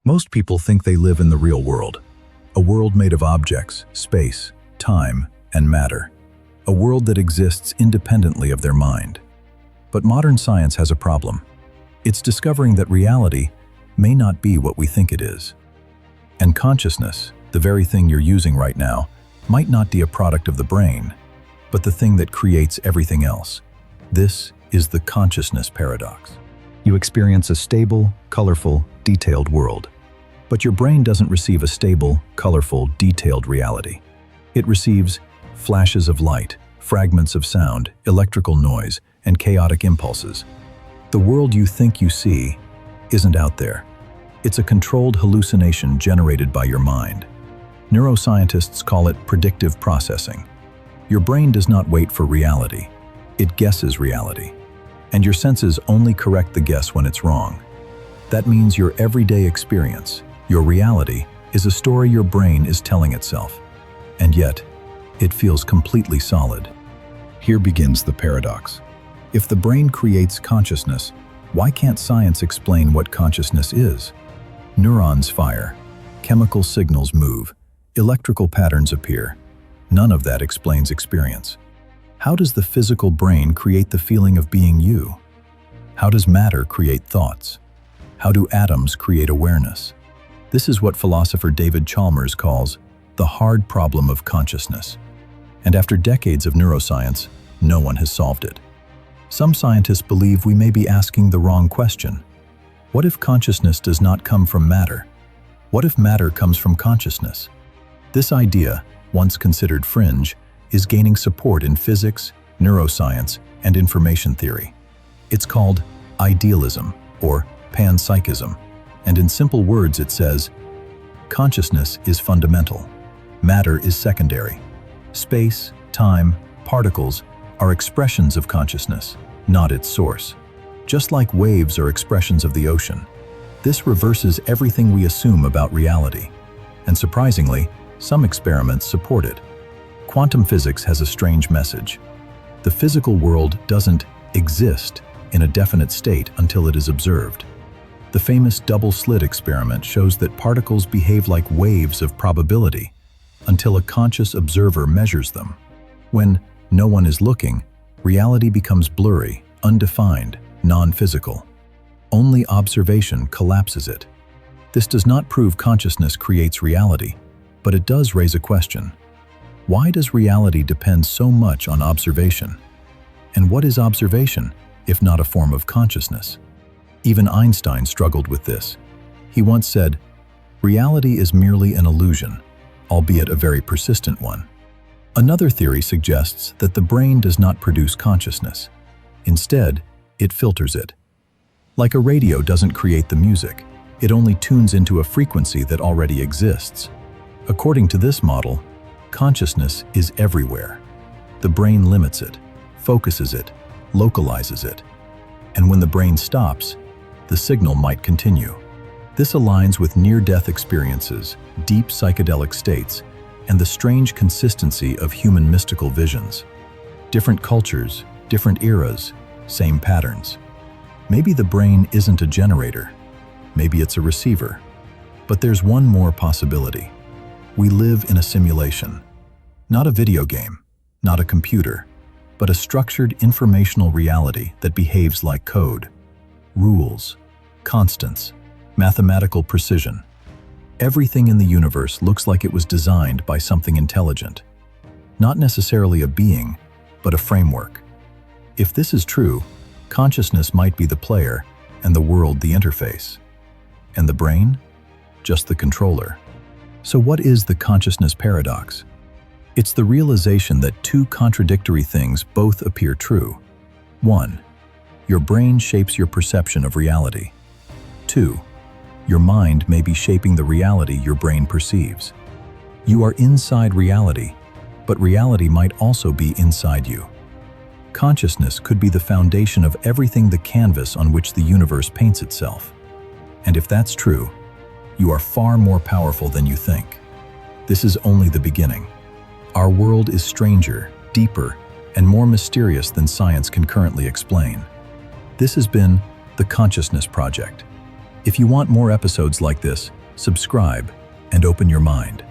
Most people think they live in the real world, a world made of objects, space, time, and matter, a world that exists independently of their mind. But modern science has a problem. It's discovering that reality may not be what we think it is. And consciousness, the very thing you're using right now, might not be a product of the brain, but the thing that creates everything else. This is the consciousness paradox. You experience a stable, colorful, detailed world. But your brain doesn't receive a stable, colorful, detailed reality. It receives flashes of light, fragments of sound, electrical noise, and chaotic impulses. The world you think you see isn't out there. It's a controlled hallucination generated by your mind. Neuroscientists call it predictive processing. Your brain does not wait for reality. It guesses reality. And your senses only correct the guess when it's wrong. That means your everyday experience, your reality, is a story your brain is telling itself. And yet, it feels completely solid. Here begins the paradox. If the brain creates consciousness, why can't science explain what consciousness is? Neurons fire, chemical signals move, electrical patterns appear. None of that explains experience. How does the physical brain create the feeling of being you? How does matter create thoughts? How do atoms create awareness? This is what philosopher David Chalmers calls the hard problem of consciousness. And after decades of neuroscience, no one has solved it. Some scientists believe we may be asking the wrong question. What if consciousness does not come from matter? What if matter comes from consciousness? This idea, once considered fringe, is gaining support in physics, neuroscience, and information theory. It's called idealism or panpsychism, and in simple words it says, consciousness is fundamental, matter is secondary. Space, time, particles are expressions of consciousness, not its source. Just like waves are expressions of the ocean, this reverses everything we assume about reality. And surprisingly, some experiments support it. Quantum physics has a strange message. The physical world doesn't exist in a definite state until it is observed. The famous double-slit experiment shows that particles behave like waves of probability until a conscious observer measures them. When no one is looking, reality becomes blurry, undefined, non-physical. Only observation collapses it. This does not prove consciousness creates reality, but it does raise a question. Why does reality depend so much on observation? And what is observation, if not a form of consciousness? Even Einstein struggled with this. He once said, "Reality is merely an illusion, albeit a very persistent one." Another theory suggests that the brain does not produce consciousness. Instead, it filters it. Like a radio doesn't create the music, it only tunes into a frequency that already exists. According to this model, consciousness is everywhere. The brain limits it, focuses it, localizes it. And when the brain stops, the signal might continue. This aligns with near-death experiences, deep psychedelic states, and the strange consistency of human mystical visions. Different cultures, different eras, same patterns. Maybe the brain isn't a generator. Maybe it's a receiver. But there's one more possibility. We live in a simulation. Not a video game, not a computer, but a structured informational reality that behaves like code. Rules, constants, mathematical precision. Everything in the universe looks like it was designed by something intelligent. Not necessarily a being, but a framework. If this is true, consciousness might be the player and the world the interface. And the brain? Just the controller. So what is the consciousness paradox? It's the realization that two contradictory things both appear true. 1. Your brain shapes your perception of reality. 2. Your mind may be shaping the reality your brain perceives. You are inside reality, but reality might also be inside you. Consciousness could be the foundation of everything, the canvas on which the universe paints itself. And if that's true, you are far more powerful than you think. This is only the beginning. Our world is stranger, deeper, and more mysterious than science can currently explain. This has been The Consciousness Project. If you want more episodes like this, subscribe, and open your mind.